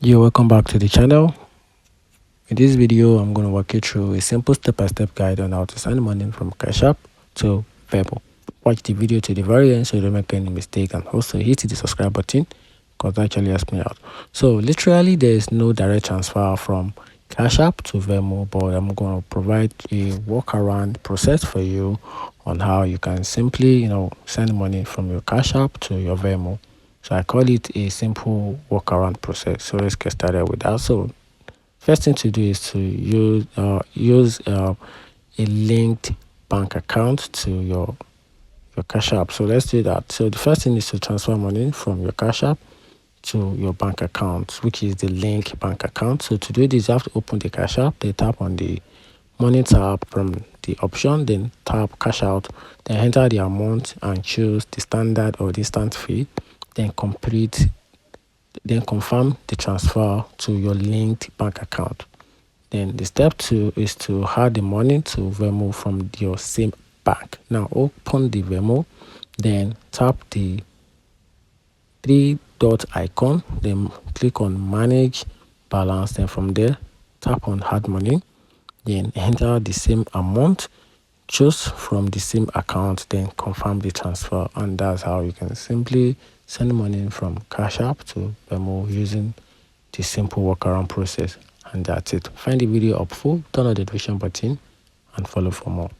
Yo, welcome back to the channel. In this video, I'm going to walk you through a simple step-by-step guide on how to send money from Cash App to Venmo. Watch the video to the very end so you don't make any mistake, and also hit the subscribe button because that actually helps me out. So literally, there is no direct transfer from Cash App to Venmo, but I'm going to provide a workaround process for you on how you can simply, send money from your Cash App to your Venmo. So I call it a simple workaround process. So let's get started with that. So first thing to do is to use a linked bank account to your Cash App. So let's do that. So the first thing is to transfer money from your Cash App to your bank account, which is the link bank account. So to do this, you have to open the Cash App, then tap on the money tab from the option, then tap cash out, then enter the amount and choose the standard or distant fee, then confirm the transfer to your linked bank account. Then the step 2 is to add the money to Venmo from your same bank. Now open the Venmo, then tap the 3 dot icon, then click on manage balance, then from there tap on add money, then enter the same amount, choose from the same account, then confirm the transfer. And that's how you can simply send money from Cash App to Venmo using the simple workaround process. And that's it. Find the video helpful, turn on the notification button, and follow for more.